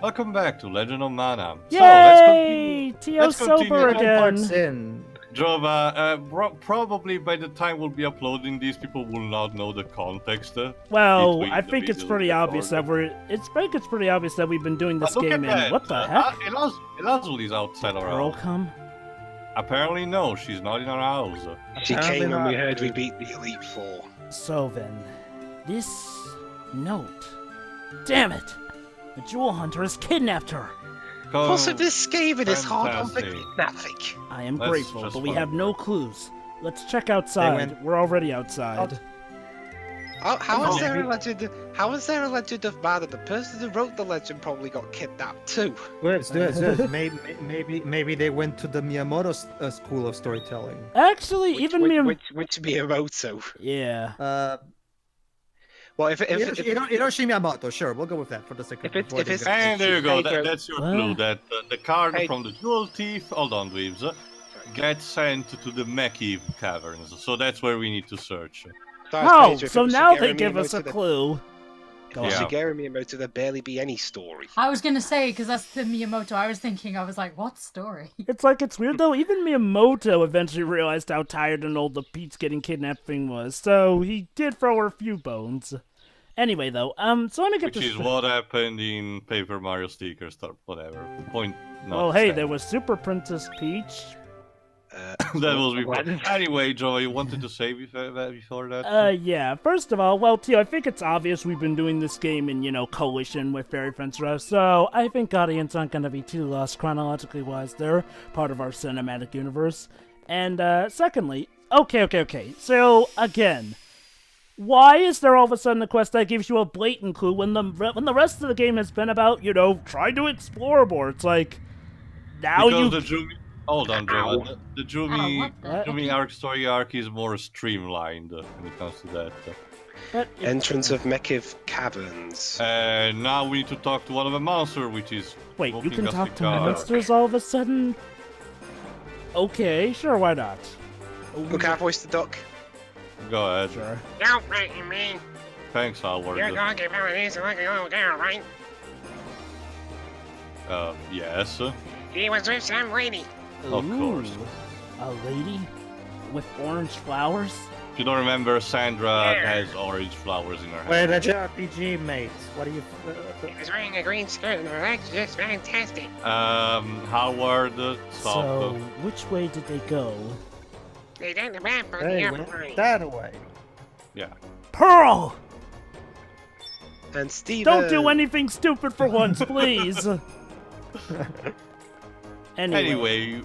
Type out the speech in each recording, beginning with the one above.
Welcome back to Legend of Mana. Yay! So, Tio let's continue. sober Parts again. in. Jova, probably by the time we'll be uploading these, people will not know the context. Well, between I the think it's videos pretty we obvious that recorded. it's pretty obvious that we've been doing this But look game at in that. what the heck? Elazul is outside our Pearl house. come? Apparently no, she's not in our house. She Apparently came when we not. heard we beat the Elite Four. So then, this note. Damn it! The jewel hunter has kidnapped her. What's with this scathing is hard on the Fantastic. kidnapping? I am That's grateful, just but we fine. have no clues. Let's check outside. We're already outside. How is there a legend? How is there a legend of Mana? The person who wrote the legend probably got kidnapped too. Yes. Maybe they went to the Miyamoto school of storytelling. Actually, even me. Which Miyamoto? Yeah. Well, if Hiroshi Miyamoto, sure, we'll go with that for the sake of If it's- And there you go, Hey, that's your What? clue, that the card Hey. from the Jewel Thief, hold on, Dweebs, gets sent to the Meki Caverns, so that's where we need to search. Oh, so now they give us a clue. Go Yeah. on. Shigeru Miyamoto, there barely be any story. I was gonna say, because that's the Miyamoto I was thinking. I was like, what story? It's weird though. Even Miyamoto eventually realized how tired and old the Pete's getting kidnapped thing was, so he did throw her a few bones. Anyway, though, so let me get Which this. is what happened in Paper Mario Sticker Star, whatever. Point not Well, hey, stand. there was Super Princess Peach. That was before. Anyway, Joe, you wanted to say before that? Yeah. First of all, well, Tio, I think it's obvious we've been doing this game in, coalition with Fairy Friends Rest, so I think audience aren't gonna be too lost chronologically wise. They're part of our cinematic universe. And, secondly, okay. So, again, why is there all of a sudden a quest that gives you a blatant clue when the rest of the game has been about, trying to explore more? It's like, now because you... the Jumi... Hold on, Joe. The Jumi, what the- Jumi story arc is more streamlined when it comes to that. But Entrance of Mekiv Caverns. And now we need to talk to one of the monsters, which is... wait, you smoking can a talk to cigar. monsters all of a sudden? Okay, sure, why not? Look, I voiced the duck. Go ahead. Sure. Don't frighten me. Thanks, Howard. You're gonna get my knees like a little girl, right? Yes. He was with some lady. Of course. Ooh, a lady with orange flowers? If you don't remember, Sandra Yeah. has orange flowers in her Wait, hair. a JRPG, mate. What do you... He was wearing a green skirt and her legs just fantastic. Howard, stop. So, which way did they go? They did the map on the Hey, upper went right. that way. Yeah. Pearl! And Steve. Don't do anything stupid for once, please! Anyway,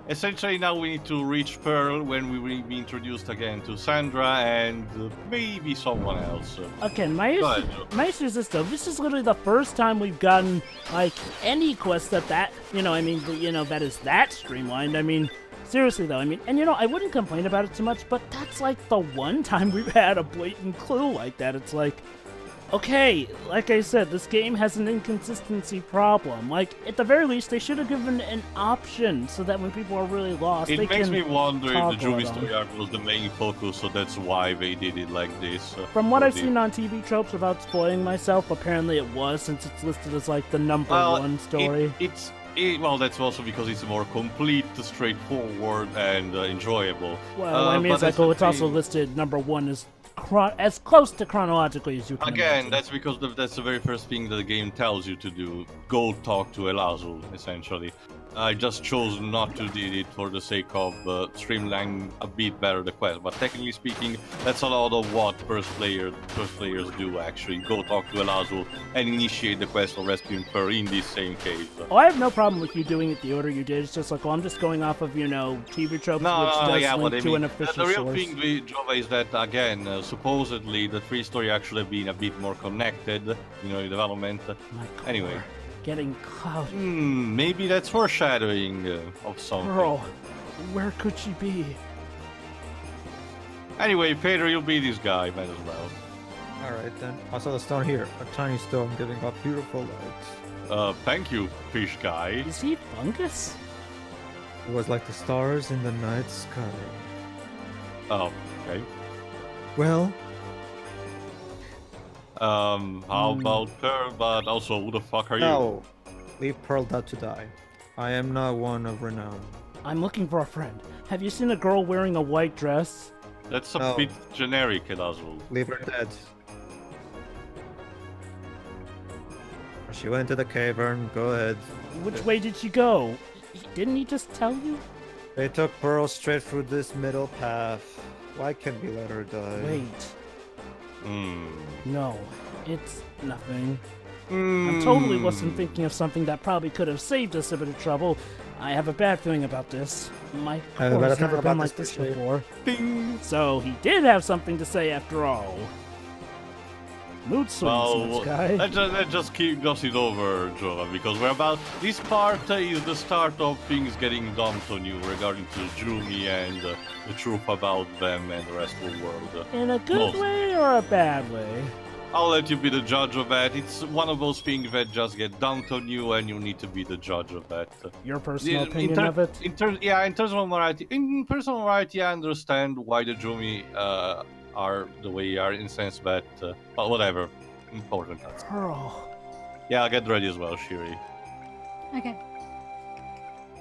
essentially now we need to reach Pearl when we will be introduced again to Sandra and maybe someone else. Again, my Go issue, ahead, Joe. my issue is this though. This is literally the first time we've gotten, any quest that is that streamlined. I mean, seriously though, and I wouldn't complain about it too much, but that's like the one time we've had a blatant clue like that. It's like, okay, like I said, this game has an inconsistency problem. Like, at the very least, they should have given an option so that when people are really lost, It they makes can me wonder if the toggle Jumi it on. story arc was the main focus, so that's why they did it like this. From what for I've the- seen on TV tropes, without spoiling myself, apparently it was, since it's listed as like the number one story. Well, that's also because it's more complete, straightforward, and enjoyable. Well, I mean, but it's like, that's the it's also thing. listed number one as close to chronologically as you can Again, imagine. that's because that's the very first thing that the game tells you to do. Go talk to Elazul, essentially. I just chose not to do it for the sake of streamlining a bit better the quest. But technically speaking, that's a lot of what first players do actually. Go talk to Elazul and initiate the quest of rescuing her in this same case. Oh, I have no problem with you doing it the order you did. It's just like, well, I'm just going off of, TV tropes, which does link to an official the real source. thing with Java is that, again, supposedly the three story actually have been a bit more connected, in development. My core, Anyway. getting cloudy. Maybe that's foreshadowing of something. Pearl, where could she be? Anyway, Pedro, you'll be this guy, might as well. Alright then. I saw the stone here. A tiny stone giving off beautiful light. Thank you, fish guy. Is he fungus? It was like the stars in the night sky. Oh, okay. Well, How about her? But also, who the fuck are you? no. Leave Pearl out to die. I am not one of renown. I'm looking for a friend. Have you seen a girl wearing a white dress? That's a No. bit generic, Elazul. Leave her dead. She went to the cavern. Go ahead. Which way did she go? Didn't he just tell you? They took Pearl straight through this middle path. Why can't we let her die? Wait. Hmm. No, it's nothing. I Mm. totally wasn't thinking of something that probably could have saved us a bit of trouble. I have a bad feeling about this. My I have a bad course feeling never been about like this this too. before. Ding. So he did have something to say after all. Mood swings, Well, this guy. let's just keep glossing over, Jova, because we're about. This part is the start of things getting dumped on you regarding to Jumi and the truth about them and the rest of the world. In a good Most. way or a bad way? I'll let you be the judge of that. It's one of those things that just get dumped on you, and you need to be the judge of that. Your personal In opinion ter- of it? In terms of morality, in personal morality, I understand why the Jumi are the way they are in the sense that, well, whatever. Important cuts. Pearl. Yeah, I'll get ready as well, Shiri. Okay.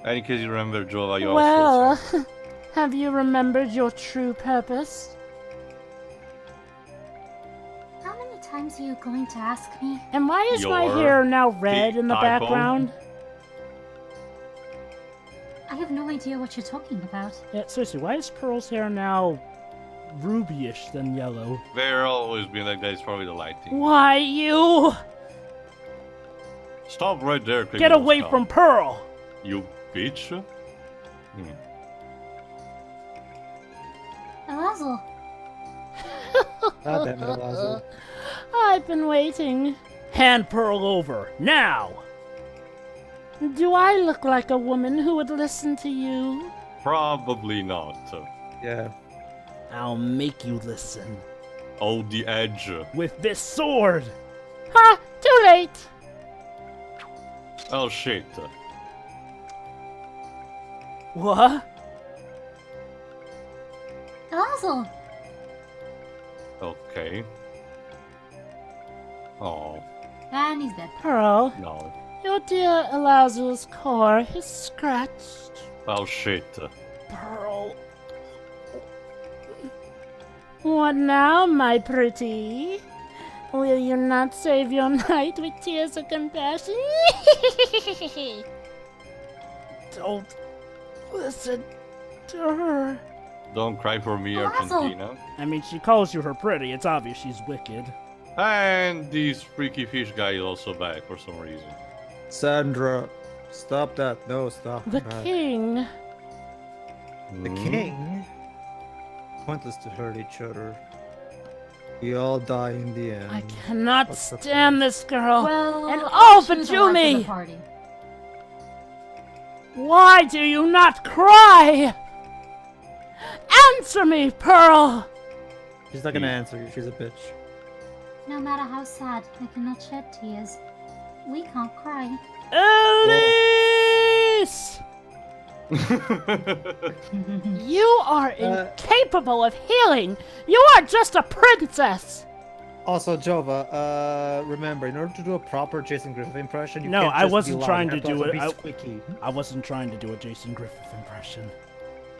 And in case you remember, Jova, you Well, also. have you remembered your true purpose? How many times are you going to ask me? And why is my Your hair now red in the typo? background? I have no idea what you're talking about. Yeah, seriously, why is Pearl's hair now rubyish than yellow? They're always been like that. It's probably the lighting. Why, you... Stop right there, Get criminal away scum. from Pearl! You bitch. Elazul, God damn it, Elazul. I've been waiting. Hand Pearl over, now! Do I look like a woman who would listen to you? Probably not. Yeah. I'll make you listen. Oh, the edge. With this sword! Ha! Too late! Oh shit. What? Elazul, Okay. Oh, and he's dead. Pearl, no. your dear Elazul's core is scratched. Oh shit. Pearl. What now, my pretty? Will you not save your night with tears of compassion? Don't listen to her. Don't cry for me, Oh, Hazel. Argentina. I mean, she calls you her pretty. It's obvious she's wicked. And this freaky fish guy is also back for some reason. Sandra, stop that. No, stop The that. king. The king? Pointless to hurt each other. We all die in the end. I cannot What's the stand this girl. Well, and I'll oh, but choose a wife for the Jumi! party. Why do you not cry? Answer me, Pearl! She's not gonna answer you. She's a bitch. No matter how sad, I cannot shed tears. We can't cry. Elise! You are incapable of healing! You are just a princess! Also, Jova, remember, in order to do a proper Jason Griffith impression, you No, can't I just wasn't be loud, trying you to have do also it. be I- squeaky. I wasn't trying to do a Jason Griffith impression.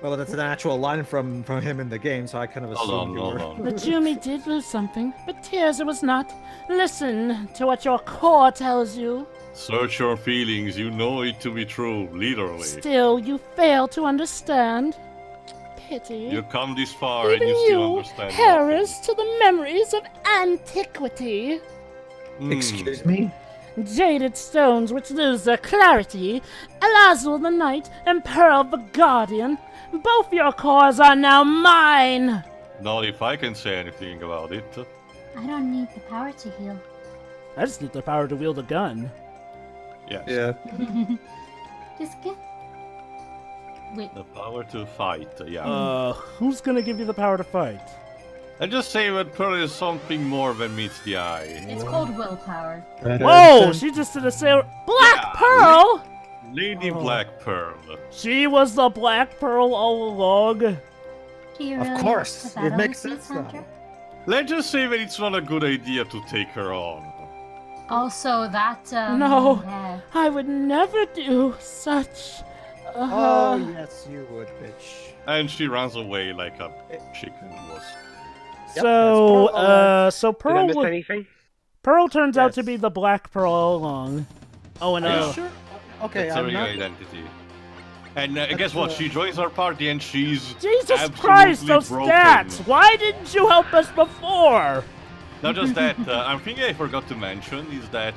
Well, that's an actual line from him in the game, so I kind of assumed Hold on, you hold were. on. But Jumi did lose something, but tears it was not. Listen to what your core tells you. Search your feelings, you know it to be true, literally. Still, you fail to understand. Pity. You come this far Even and you still you, understand heiress to the memories of antiquity. nothing. Excuse me? Jaded stones which lose their clarity, Elazul the Knight and Pearl the Guardian. Both your cores are now mine! Not if I can say anything about it. I don't need the power to heal. I just need the power to wield a gun. Yes. Yeah. Just give. Wait, The power to fight, yeah. Who's gonna give you the power to fight? I just say that Pearl is something more than meets the eye. it's called willpower. Whoa! She just did a sail. Black Yeah, Pearl! Lady Oh. Black Pearl. She was the Black Pearl all along. Do you Of really course, want to it battle makes with me, sense now. Sandra? Let's just say that it's not a good idea to take her on. Also, that No. Yeah. I would never do such. Oh, yes, you would, bitch. And she runs away like a chicken was. So, so Did I Pearl miss anything? Pearl turns out to Yes. be the Blackpearl all along. Oh, and Are you sure? Okay, That's her I'm real not... identity. And guess what? She joins our party and she's Jesus absolutely Christ, those broken. stats! Why didn't you help us before? Not just that, I'm thinking I forgot to mention is that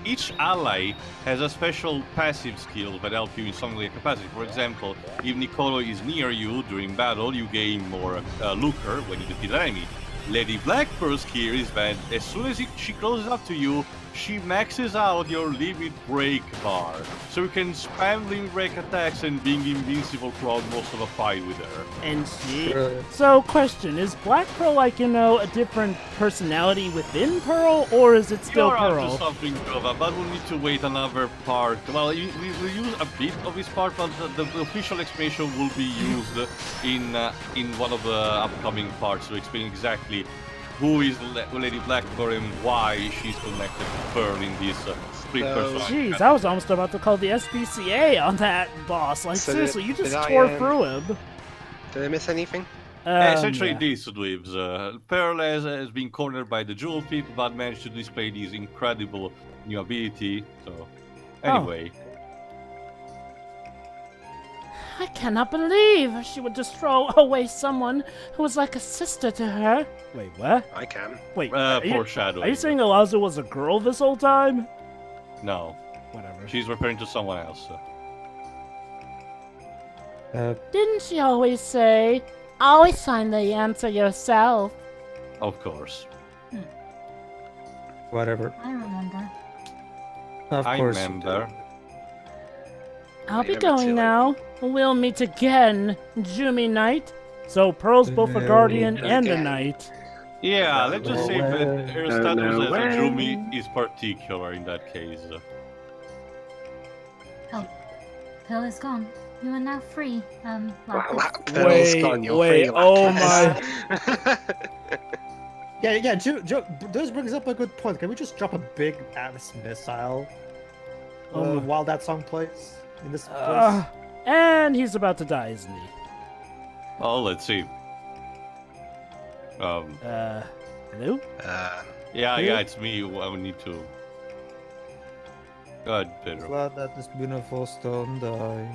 each ally has a special passive skill that help you in some way capacity. For example, if Nicolo is near you during battle, you gain more lucre when you defeat an enemy. Lady Blackpearl's here is that as soon as she closes up to you, she maxes out your limit break bar, so you can spam limit break attacks and being invincible throughout most of a fight with her. And she. Sure. So, question: is Blackpearl like a different personality within Pearl, or is it still You're onto Pearl? something, Jova, but we'll need to wait another part. Well, we use a bit of this part, but the official explanation will be used in one of the upcoming parts to explain exactly who is Lady Blackpearl and why she's connected to Pearl in this split personality. Jeez, I was almost about to call the SPCA on that boss. Like, So seriously, you just did I, tore through him. Did I miss anything? Essentially, Yeah. this dweebs. Pearl has been cornered by the Jewel people, but managed to display this incredible new ability. So, anyway. I cannot believe she would just throw away someone who was like a sister to her. Wait, what? I can. Wait, are you Foreshadowing. saying Eliza was a girl this whole time? No, Whatever. she's referring to someone else. Didn't she always say, always find the answer yourself? Of course. Whatever. I remember. Of I course. you remember. I'll be Yeah, but too going late. now. We'll meet again, Jumi Knight. So Pearl's both a No, guardian no, and a again. knight. Yeah, let's just say that way. her No, status no as a way. Jumi is particular in that case. Pearl is gone. You are now free. Wow, Lapis. that Pearl's gone, you're wait, free, oh Lapis. Yeah, this brings up a good point. Can we just drop a big ass missile while that song plays in this place? And he's about to die, isn't he? Oh, let's see. Hello? Yeah, it's me. I would need to. God, Pedro. Let that this beautiful stone die.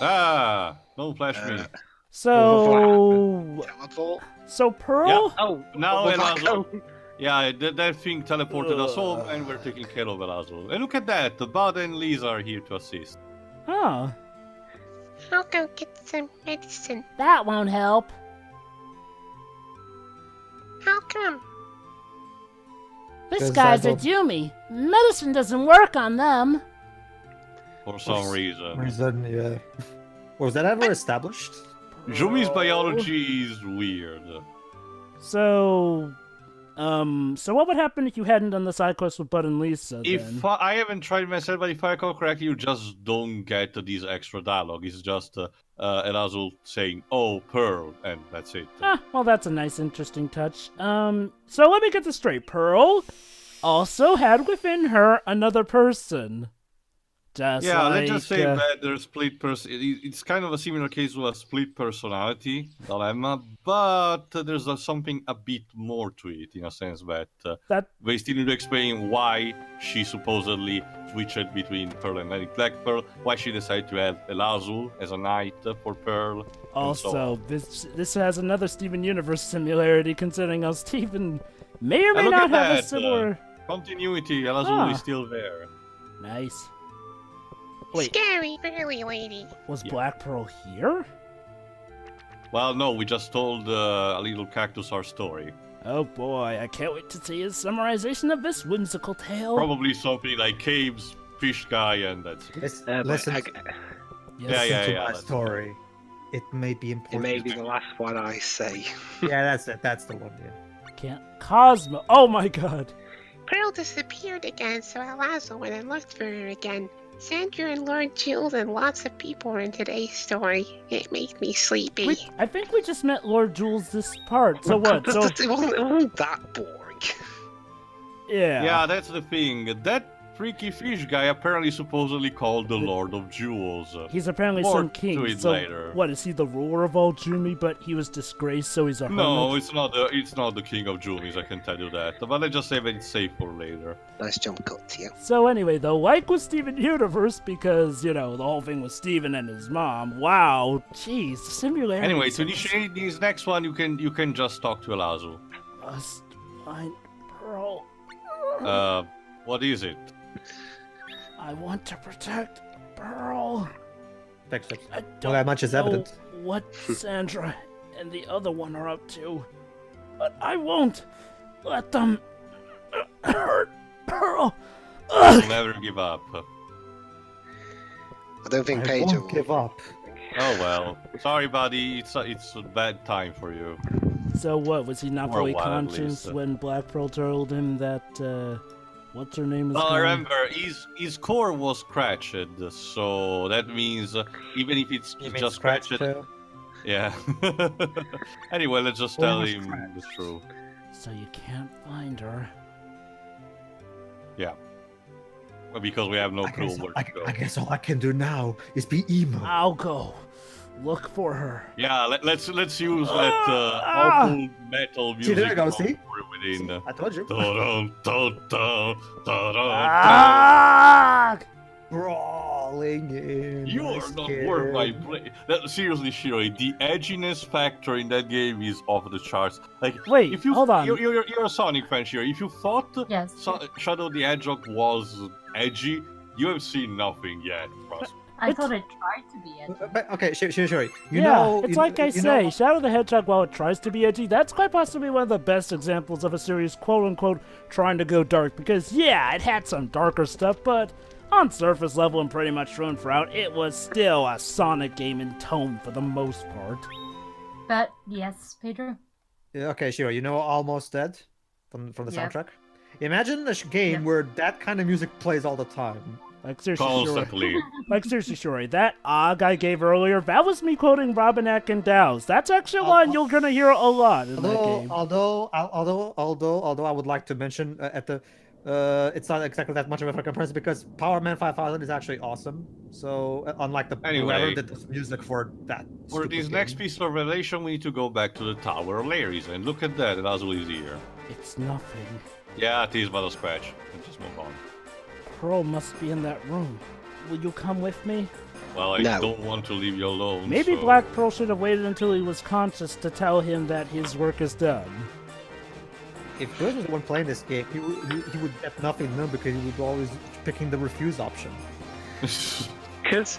Ah! Don't flash me. So, Teleport. so Pearl? Oh, Now what was that Elazo. code? Yeah, that thing teleported us home, and we're taking care of Elazo. And look at that, the Bud and Liz are here to assist. Oh, I'll go get some medicine. That won't help. How come? This 'Cause guy's I a don't- Jumi. Medicine doesn't work on them. For some reason. Yeah. Was that ever established? Jumi's biology is weird. so, so what would happen if you hadn't done the side quest with Bud and Lisa? If then? I haven't tried myself, but if I recall correctly, you just don't get this extra dialogue. It's just Elazo saying, "Oh, Pearl," and that's it. Ah, well, that's a nice, interesting touch. So let me get this straight. Pearl also had within her another person. Just Yeah, like, let's just say that there's split it's kind of a similar case with a split personality dilemma, but there's something a bit more to it in a sense that that they still need to explain why she supposedly switched between Pearl and Lady Blackpearl, why she decided to have Elazu as a knight for Pearl. and so also on. this has another Steven Universe similarity, considering how Steven may or may And look not at have a that, similar. Continuity, Elazu Ah. is still there. Nice. Wait, Scary fairy lady. was Yeah. Blackpearl here? Well, no, we just told a little cactus our story. Oh boy, I can't wait to see his summarization of this whimsical tale. Probably something like caves, fish guy, and that's it. Listen, Yes. Yeah, to yeah, my that's story. It may be It important. may be the last one I say. Yeah, that's it. That's the one. Yeah. Can't. Cosmo. Oh my god. Pearl disappeared again, so Elazo went and looked for her again. Sandra and Lord Jules and lots of people were in today's story. It made me sleepy. I think we just met Lord Jules this part. So what? So it wasn't that boring. yeah. Yeah, that's the thing. That tricky fish guy apparently supposedly called the Lord of Jewels. He's apparently More some to king. it So later. what is he, the ruler of all Jumi? But he was disgraced, so he's a No, hermit? it's not the king of Jumis, I can tell you that. But let's just say that it's safe for later. Nice jump cut to you. So anyway, though, like with Steven Universe, because the whole thing was Steven and his mom. Wow, jeez, the similarity. Anyway, to initiate this next one, you can just talk to Elazu. Fine, Pearl. What is it? I want to protect Pearl. Thanks. I Well, don't that much is know evident. what Sandra and the other one are up to, but I won't let them hurt Pearl. You'll never give up. I don't think I Paige won't will give up. Oh well. Sorry, buddy. It's a bad time for you. So what, was he not For a fully while, at conscious least. when Blackpearl told him that, what's her name is Well, gone? remember, his core was scratched, so that means even if it's You mean just scratch scratched, too? yeah. Anyway, let's just tell him the truth. So you can't find her. Yeah. Well, because we have no I clue guess, where I, to go. I guess all I can do now is be emo. I'll go look for her. Yeah, let's use that awful metal See, music. there you go, see? Within. I told you. Dun, dun, dun, dun, dun, dun. Ah! Brawling in. You my are not skin. worth my play. Seriously, Shiroi, the edginess factor in that game is off the charts. Like, Wait, if you hold on. You're a Sonic fan, Shiroi. If you thought Yes. Shadow the Hedgehog was edgy, you have seen nothing yet. Trust me. I thought it tried to be edgy. But, okay, sure. It's like I say, Shadow the Hedgehog, while it tries to be edgy, that's quite possibly one of the best examples of a series, quote-unquote, trying to go dark. Because, yeah, it had some darker stuff, but on surface level and pretty much thrown for out, it was still a Sonic game in tone for the most part. But yes, Pedro. Okay, sure. You know Almost Dead from the Yeah. soundtrack? Imagine a game Yeah. where that kind of music plays all the time. Like, seriously, Shuri. Constantly. Like, seriously, Shuri, that AUG I gave earlier, that was me quoting Robinac and Dow's. That's actually a line you're gonna hear a lot in that game. Although I would like to mention it's not exactly that much of a comparison because Power Man 5000 is actually awesome. So unlike the Anyway. whoever did the music for that. For stupid this game. next piece of revelation, we need to go back to the Tower of Lares, and look at that, Azul is here. It's nothing. Yeah, it is but a scratch. Let's just move on. Pearl must be in that room. Will you come with me? Well, I No. don't want to leave you alone. Maybe so... Black Pearl should have waited until he was conscious to tell him that his work is done. If Ghost was the one playing this game, he would get nothing done because he would always picking the refuse option. Because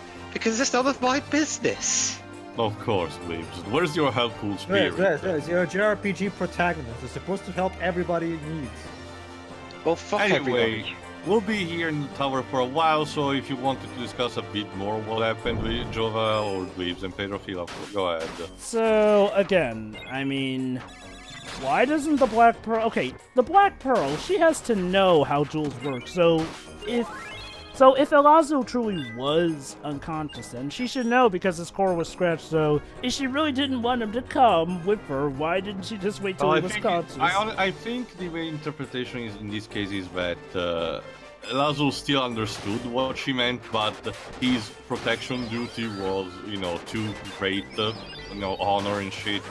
it's none of my business. Of course, Bleeps. Where's your helpful spirit? Yes. You're a JRPG protagonist. You're supposed to help everybody in need. Well, fuck Anyway, everybody. we'll be here in the tower for a while, so if you wanted to discuss a bit more what happened with Jova or Bleeps and Pedro, feel up. Go ahead. So, again, I mean, why doesn't the Black Pearl... Okay, the Black Pearl, she has to know how jewels work, so if Elazu truly was unconscious, then she should know because his core was scratched, so if she really didn't want him to come with her, why didn't she just wait till he was conscious? I think the main interpretation is in this case is that Elazu still understood what she meant, but his protection duty was, too great, honor and shit,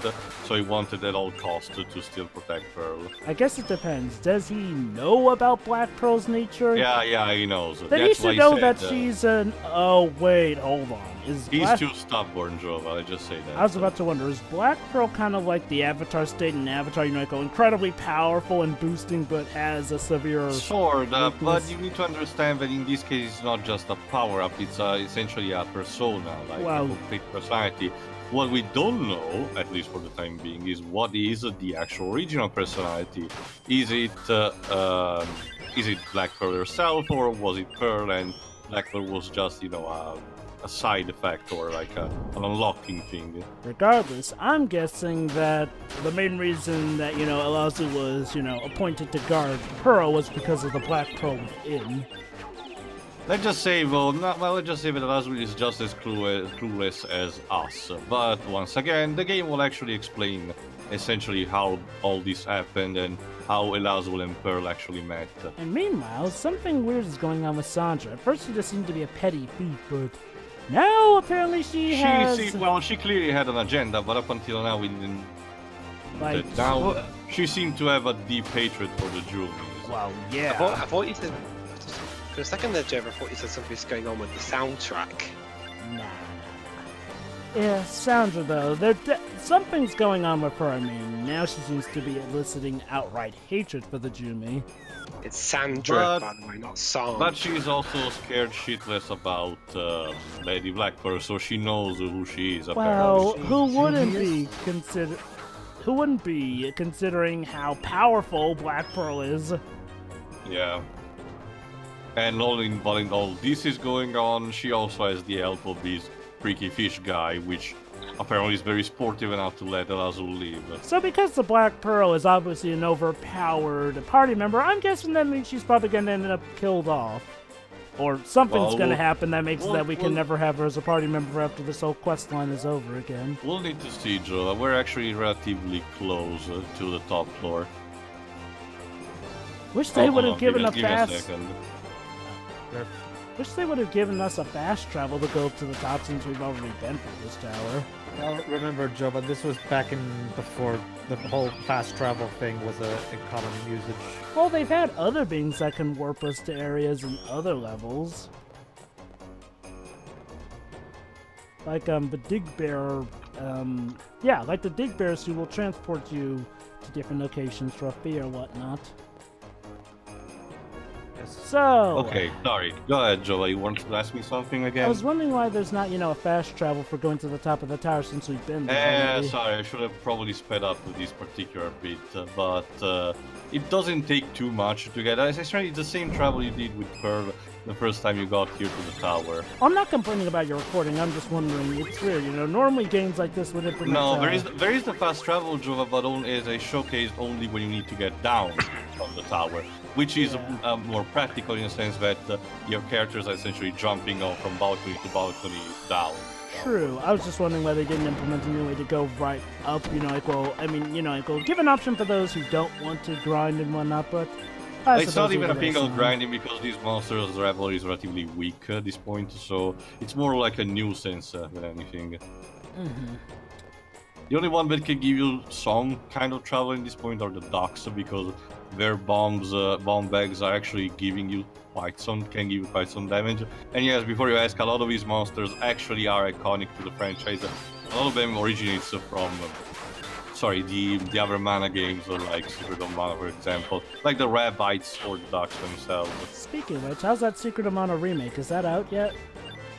so he wanted at all costs to still protect Pearl. I guess it depends. Does he know about Black Pearl's nature? Yeah, he knows. Then he That's why should know said, that she's an... Oh, wait, hold on. He's too stubborn, Jova, I just say that. I was about to wonder, is Black Pearl kind of like the Avatar state in Avatar, like incredibly powerful and boosting, but has a severe... Sort of, but weakness? you need to understand that in this case it's not just a power-up, it's essentially a persona, like Wow. a complete personality. What we don't know, at least for the time being, is what is the actual original personality. Is it Black Pearl herself, or was it Pearl and Black Pearl was just, a side effect or like an unlocking thing? Regardless, I'm guessing that the main reason that, Elazu was, appointed to guard Pearl was because of the Black Pearl within. Let's just say, let's just say that Elazu is just as clueless as us. But once again, the game will actually explain essentially how all this happened, and how Elazul and Pearl actually met. And meanwhile, something weird is going on with Sandra. At first, she just seemed to be a petty thief, but now apparently she has. She clearly had an agenda, but up until now we didn't. Like, now she seemed to have a deep hatred for the Jumis. well, I yeah. thought you said for a second there, Jeff. I thought you said something's going on with the soundtrack. Nah. Yeah, Sandra though, something's going on with her. I mean, now she seems to be eliciting outright hatred for the Jumi. It's Sandra, by the way, not Song. But she's also scared shitless about Lady Blackpearl, so she knows who she is. Well, Apparently. who wouldn't be considering how powerful Blackpearl is? Yeah. And while all this is going on, she also has the help of this freaky fish guy, which apparently is very sportive enough to let Elazul leave. So because the Black Pearl is obviously an overpowered party member, I'm guessing that means she's probably going to end up killed off. Or something's going to happen that makes it that we can never have her as a party member after this whole quest line is over again. We'll need to see, Joe. We're actually relatively close to the top floor. Wish they would have given give me a second. Wish they would have given us a fast travel to go up to the top since we've already been through this tower. Well, remember, Joe, but this was back in before the whole fast travel thing was in common usage. Well, they've had other beings that can warp us to areas in other levels. Like, the dig bear, yeah, like the dig bears who will transport you to different locations for a fee or whatnot. So... Okay, sorry. Go ahead, Joe. You want to ask me something again? I was wondering why there's not, a fast travel for going to the top of the tower since we've been there already. Sorry, I should have probably sped up with this particular bit, but it doesn't take too much to get. It's actually the same travel you did with Pearl the first time you got here to the tower. I'm not complaining about your recording, I'm just wondering, it's weird, normally games like this would implement... No, there is the fast travel, Jova, but only is a showcase only when you need to get down from the tower, which is more practical in the sense that your characters are essentially jumping off from balcony to balcony down. True, I was just wondering why they didn't implement a new way to go right up, give an option for those who don't want to grind and whatnot, but... It's not even a thing of grinding because these monsters' rivalry is relatively weak at this point, so it's more like a nuisance than anything. Mm-hmm. The only one that can give you some kind of travel in this point are the ducks, because their bomb bags are actually giving you can give you quite some damage. And yes, before you ask, a lot of these monsters actually are iconic to the franchise. A lot of them originates from the other mana games, or like Secret of Mana, for example, like the rabbits or the ducks themselves. Speaking of which, how's that Secret of Mana remake? Is that out yet?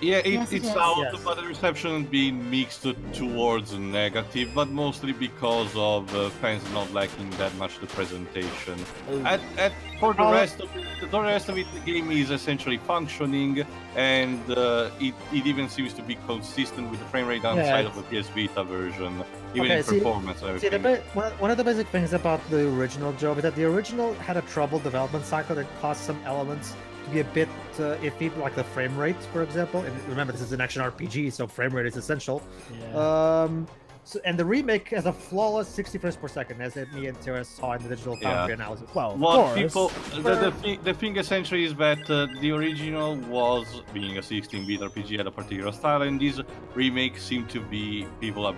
Yeah, Yes, it's it is. out, Yes. but the reception being mixed towards negative, but mostly because of fans not liking that much the presentation. For the rest of it, the game is essentially functioning, and it even seems to be consistent with the frame rate outside of the PS Vita version, even in performance and everything. One of the basic things about the original, Joe, is that the original had a troubled development cycle that caused some elements to be a bit iffy, like the frame rate, for example. And remember, this is an action RPG, so frame rate is essential. Yeah. And the remake has a flawless 60 frames per second, as me and Tara saw in the digital foundry analysis. Well, of What course. the thing essentially is that the original was, being a 16-bit RPG, had a particular style, and this remake seemed to be people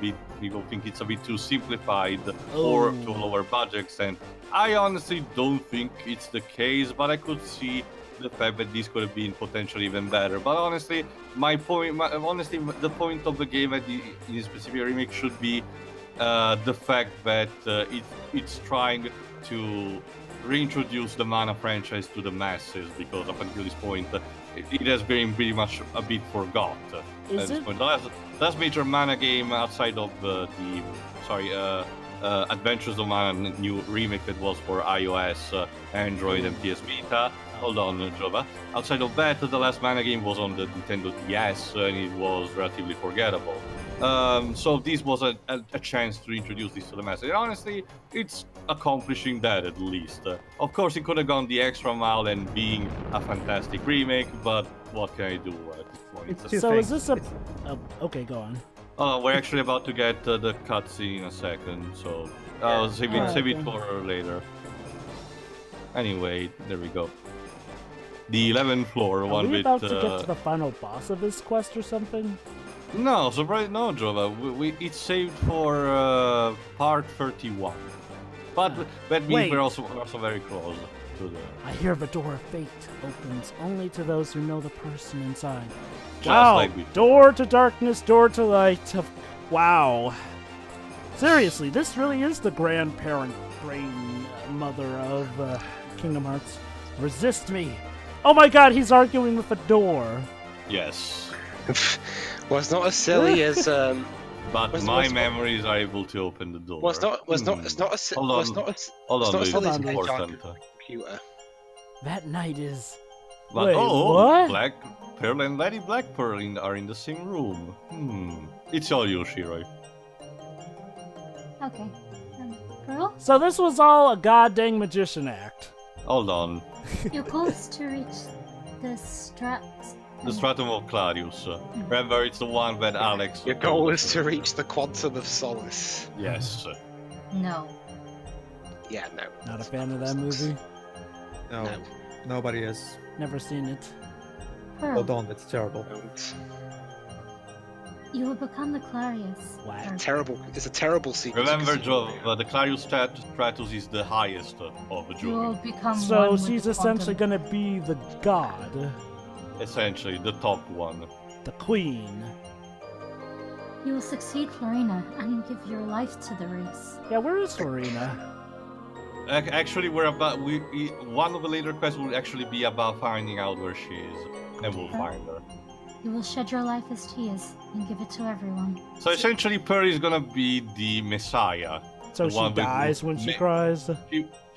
think it's a bit too simplified or to a lower budget extent. I honestly don't think it's the case, but I could see the fact that this could have been potentially even better. But honestly, the point of the game in this specific remake should be the fact that it's trying to reintroduce the Mana franchise to the masses, because up until this point it has been pretty much a bit forgot at this point. The last major Mana game outside of Adventures of Mana new remake that was for iOS, Android, and PS Vita. Hold on, Jova. Outside of that, the last Mana game was on the Nintendo DS, and it was relatively forgettable. So this was a chance to introduce this to the masses. And honestly, it's accomplishing that at least. Of course, it could have gone the extra mile and being a fantastic remake, but what can I do at this point? So is this a... okay, go on. We're actually about to get the cutscene in a second, so save it for later. Anyway, there we go. The 11th floor, Are one we with. about to get to the final boss of this quest or something? No, surprise, no, Jova. It's saved for part 31. But that means Wait. we're also very close to the. I hear the door of fate opens only to those who know the person inside. Just Wow! like we. Door to darkness, door to light. Wow. Seriously, this really is the grandparent brain mother of Kingdom Hearts. Resist me. Oh my god, he's arguing with a door. Yes. Well, it's not as silly as But my memories are able to open the door. Well, it's not as Hold well, on. it's not as Hold it's on, not as Luigi, silly as Hold on, more Dark center. computer. That night is... But Wait, what? Blackpearl and Lady Blackpearl are in the same room. It's all you, Shiroi. Okay. Pearl, So this was all a goddamn magician act. Hold on. your goal is to reach the strat. The Stratum of Claudius. Remember, it's the one that Alex. Your goal is to reach the Quantum of Solace. Yes. No. Yeah, no. Not a fan of that movie. No, No. nobody is. Never seen it. Pearl, Well, don't. It's terrible. Don't. you will become the Clarius. Wow. Terrible. It's a terrible sequence. Remember, because Joe, the Clarius Stratus is the highest of the You will Jumi. become one So with she's the essentially quantum. gonna be the god, Essentially, the top one. the queen. You will succeed Florina and give your life to the race. Yeah, where is Serena? Actually, we're about. One of the later quests will actually be about finding out where she is, and we'll find her. You will shed your life as tears and give it to everyone. So essentially, Pearl is gonna be the Messiah. So The she one with dies when she ma- cries.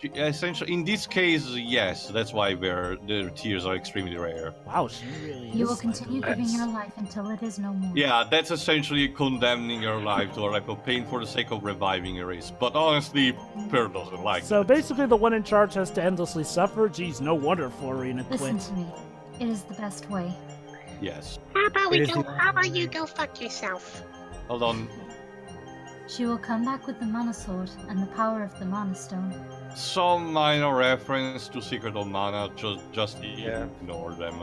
She essentially, in this case, yes. That's why the tears are extremely rare. Wow, she really is. You will continue like giving this. your life until it is no more. Yeah, that's essentially condemning your life to a life of pain for the sake of reviving a race. But honestly, Pearl doesn't like So it. basically, the one in charge has to endlessly suffer. Geez, no wonder Florina Listen quit. to me. It is the best way. Yes. How about It is the- How about you go fuck yourself? Hold on. She will come back with the Mana Sword and the power of the Mana Stone. Some minor reference to Secret of Mana, just Yeah. ignore them.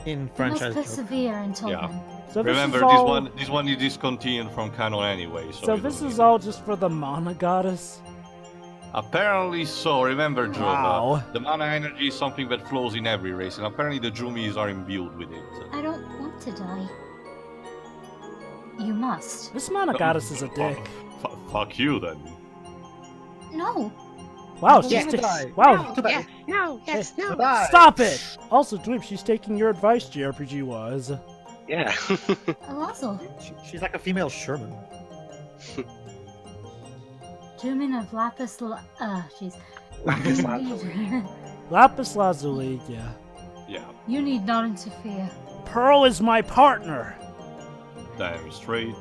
In You must franchise. persevere until Yeah. then. So this Remember, is all... this one is discontinued from canon anyway. So, So we this don't is need- all just for the Mana Goddess? Apparently so. Remember, Jova, Wow. the mana energy is something that flows in every race, and apparently the Jumis are imbued with it. I don't want to die. You must. This Mana Goddess is a dick. Fuck you then. No. Wow, Yeah, she's goodbye. wow. Yeah, no, yes, no. Bye. Stop it! Also, Dweeb, she's taking your advice, JRPG-wise. Yeah. Alazzle. She's like a female Sherman. Jumin of Lapis jeez. Lapis Lazuli. Lapis Lazuli, yeah. Yeah, You need not interfere. Pearl is my partner! damn straight.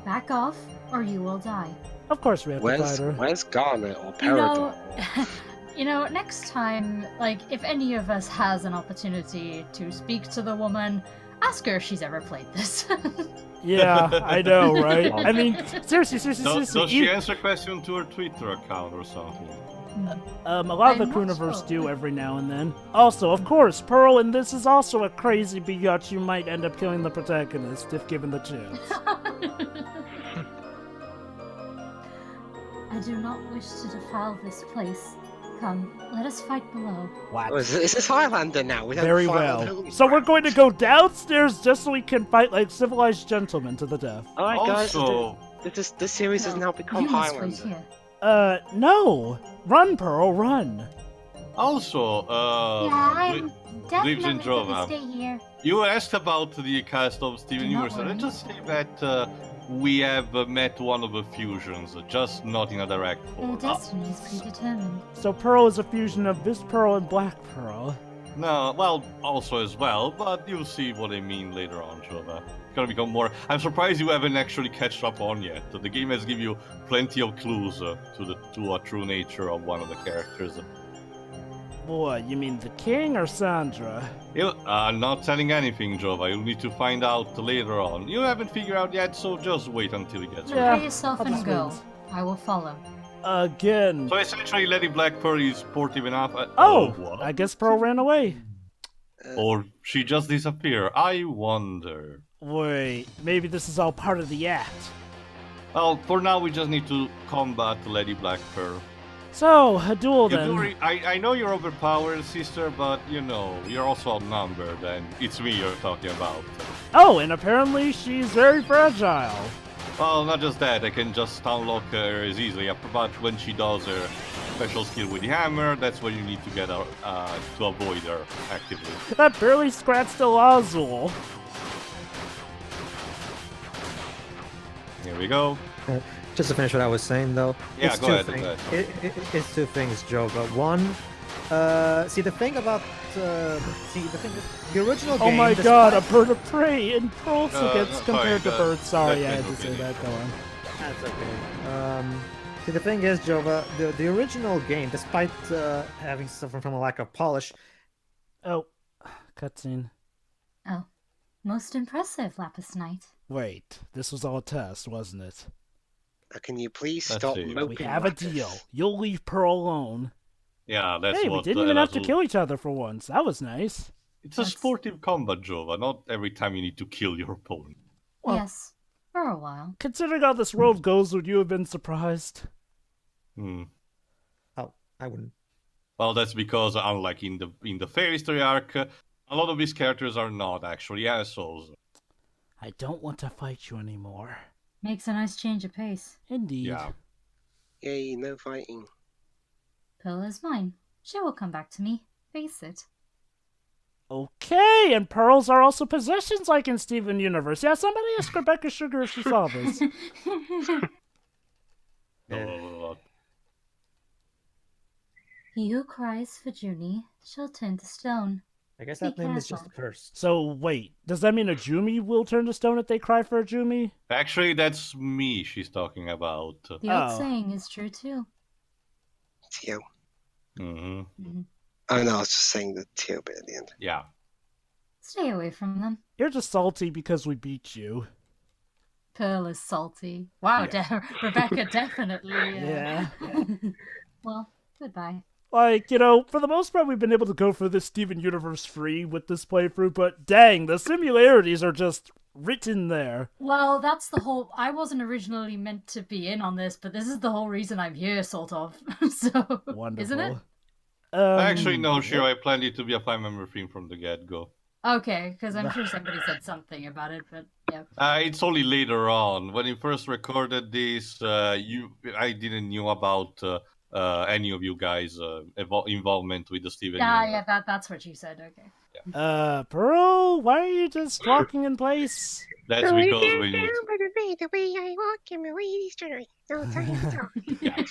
Back off, or you will die. Of course we have to fight her. Where's Garnet or You know, Peridot? Next time, like, if any of us has an opportunity to speak to the woman, ask her if she's ever played this. Yeah, I know, right? I mean, seriously, Does she you- answer question to her Twitter account or something? a lot of the I'm not Krooniverse sure. do every now and then. Also, of course, Pearl in this is also a crazy biatch who might end up killing the protagonist if given the chance. I do not wish to defile this place. Come, let us fight below. What? Oh, is this Highlander now? We don't Very fight on well. Holy So we're Crap. going to go downstairs just so we can fight like civilized gentlemen to the death. Alright, guys. Also, This series has now become You must wait Highlander. here. No! Run, Pearl, run! also, Yeah, I'm definitely and gonna Drova. stay here. you asked about the cast of Steven Do not Universe. worry. Let's just say that we have met one of the fusions, just not in a direct Their form. destiny is predetermined. So Pearl is a fusion of this Pearl and Black Pearl. No, well, also as well, but you'll see what I mean later on, Jova. It's gonna become more. I'm surprised you haven't actually catched up on yet. The game has given you plenty of clues to a true nature of one of the characters. What, you mean the king or Sandra? I'm not telling anything, Jova. You'll need to find out later on. You haven't figured out yet, so just wait until it gets Yeah. Prepare yourself I'll and just go. wait. I will follow. Again. So essentially, Lady Blackpearl is sportive enough. Oh, I guess Pearl ran away. Or she just disappeared. I wonder. Wait, maybe this is all part of the act. Well, for now, we just need to combat Lady Blackpearl. So, a duel then. I know you're overpowered, sister, but you know, you're also outnumbered, and it's me you're talking about. Oh, and apparently she's very fragile. Well, not just that, I can just unlock her as easily, but when she does her special skill with the hammer, that's when you need to get her, to avoid her actively. That barely scratched the Azul. Here we go. Just to finish what I was saying, though. Yeah, it's go two ahead. things. It's two things, Joe. But one, see the thing about the original game. Oh my despite- god, a bird of prey and Pearl gets sorry, compared to birds. Sorry, I that's had to my say opinion. that. Go on. That's okay. See the thing is, Jova, the original game, despite having suffered from a lack of polish, Oh, cutscene. Oh, most impressive, Lapis Knight. Wait, this was all a test, wasn't it? Can you please Let's stop see. moping? We have a Lapis? deal. You'll leave Pearl alone. Yeah, that's Hey, what. we didn't even have to Elazul- kill each other for once. That was nice. It's a sportive combat, Jova. Not every time you need to kill your opponent. Well- Yes, for a while. Considering how this world goes, would you have been surprised? oh, I wouldn't. Well, that's because, unlike in the Fair History arc, a lot of these characters are not actually assholes. I don't want to fight you anymore. Makes a nice change of pace. Indeed. Yeah. Yay, no fighting. Pearl is mine. She will come back to me. Face it. Okay, and pearls are also possessions like in Steven Universe. Yeah, somebody ask Rebecca Sugar if she saw this. He who cries for Juni shall turn to stone. I guess Be that name is just careful. cursed. So, wait, does that mean a Jumi will turn to stone if they cry for a Jumi? Actually, that's me she's talking about. The old Oh. saying is true too. Teal. Mm-hmm. Oh no, I was just saying the teal bit at the end. Yeah. Stay away from them. You're just salty because we beat you. Pearl is salty. Wow, Rebecca definitely. Yeah. Well, goodbye. Like, you know, for the most part, we've been able to go for this Steven Universe free with this playthrough, but dang, the similarities are just written there. Well, that's the whole. I wasn't originally meant to be in on this, but this is the whole reason I'm here, sort of. So, Wonderful. isn't it? Actually, no, Shiro, I planned it to be a 5-member theme from the get-go. Okay, because I'm sure somebody said something about it, but yeah. It's only later on. When you first recorded this, I didn't knew about any of you guys' involvement with the Steven Yeah, universe. that's what you said. Okay. Pearl, why are you just walking in place? That's Oh, because I we can't need. help it, the way I walk in my lady's jewelry. No time to talk. Yeah, that's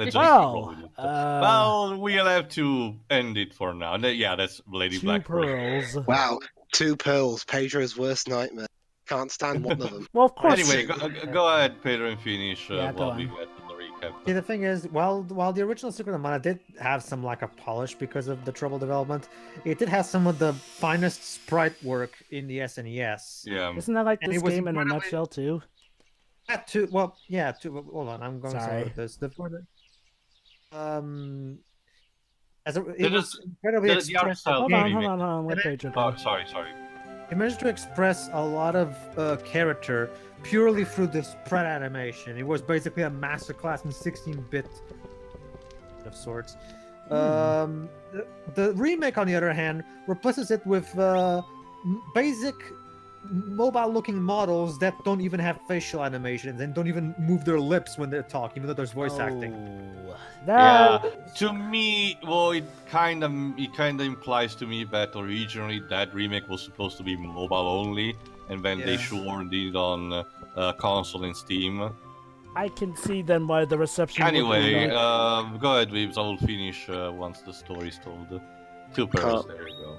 just Well, probably- well, we'll have to end it for now. Yeah, that's Lady two Blackpearl. pearls. Wow, 2 pearls, Pedro's worst nightmare. Can't stand one of them. Well, of course. Anyway, go ahead, Pedro, and finish Yeah, go while we on. get to the recap. See, the thing is, while the original Secret of Mana did have some lack of polish because of the trouble development, it did have some of the finest sprite work in the SNES. Yeah. Isn't that like And this it was game in a incredibly- nutshell, too? That too. Well, yeah. Hold on, I'm going Sorry. to this. As it The- was incredibly the art expressive. style Hold Yeah, on, you hold mean- on, hold on. Let Pedro go. Oh, sorry. It managed to express a lot of character purely through the sprite animation. It was basically a masterclass in 16-bit of sorts. The remake, on the other hand, replaces it with basic mobile-looking models that don't even have facial animations and don't even move their lips when they talk, even though there's voice acting. Oh, Yeah, that... to me, well, it kind of implies to me that originally that remake was supposed to be mobile only, and then they Yeah. shored it on console and Steam. I can see then why the reception would be Anyway, not- go ahead, Weaves. I will finish once the story's told. 2 pearls, Oh. there you go.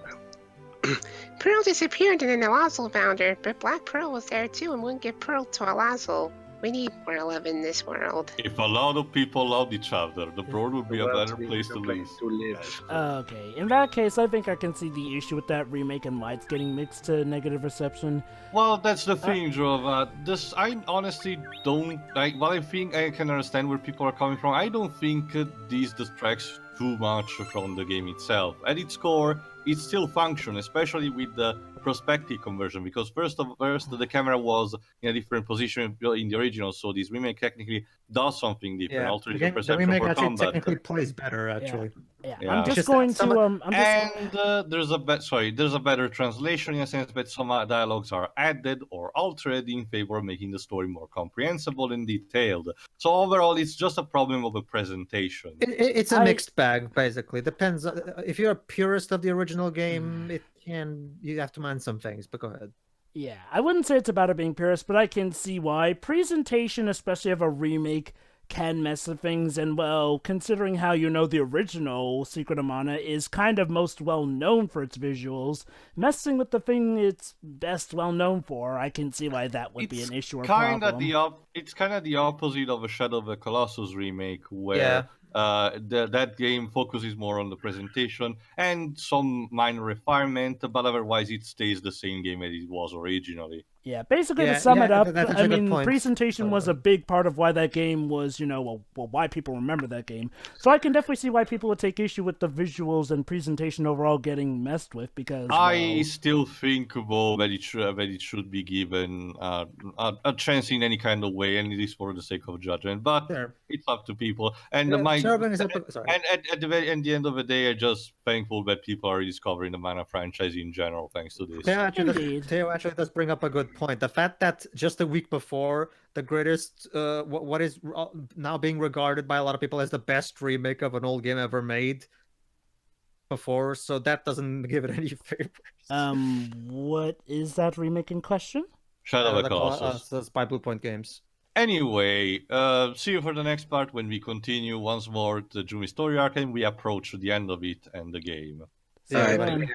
Pearl disappeared and then Alazal found her, but Black Pearl was there too and wouldn't give Pearl to Alazal. We need more love in this world. If a lot of people loved each other, the world would be a better place to live. Okay, in that case, I think I can see the issue with that remake and why it's getting mixed to negative reception. Well, that's the thing, Joe. I honestly don't like. While I think I can understand where people are coming from, I don't think this distracts too much from the game itself. At its core, it still functions, especially with the perspective conversion. Because first, the camera was in a different position in the original, so this remake technically does something different, Yeah, altering the, the game, the perception remake for actually combat. technically plays better, actually. Yeah, Yeah. I'm It's just just going that some to of- There's a better translation in a sense, but some dialogues are added or altered in favor of making the story more comprehensible and detailed. So overall, it's just a problem of a presentation. It's a mixed bag, basically. Depends. If you're a purist of the original game, you have to mind some things. But go ahead. Yeah, I wouldn't say it's about it being purist, but I can see why. Presentation, especially of a remake, can mess with things, and well, considering how the original Secret of Mana is kind of most well known for its visuals, messing with the thing it's best well known for, I can see why that would be an issue or problem. It's kind of the opposite of a Shadow of the Colossus remake, where that game focuses more on the presentation and some minor refinement, but otherwise it stays the same game as it was originally. Yeah, basically to sum it up, that's a I good mean, point. presentation was a big part of why that game was, why people remember that game. So I can definitely see why people would take issue with the visuals and presentation overall getting messed with, because I still think, though, that it should be given a chance in any kind of way, and it is for the sake of judgment. But it's up to people. And sorry. and at the end of the day, I'm just thankful that people are rediscovering the Mana franchise in general, thanks to this. Theo actually does bring up a good point. The fact that just a week before, the greatest, what is now being regarded by a lot of people as the best remake of an old game ever made before, so that doesn't give it any favors. What is that remake in question? Shadow of the Colossus. That's by Blue Point Games. Anyway, see you for the next part when we continue once more the Jumi story arc and we approach the end of it and the game. Yeah, Alright.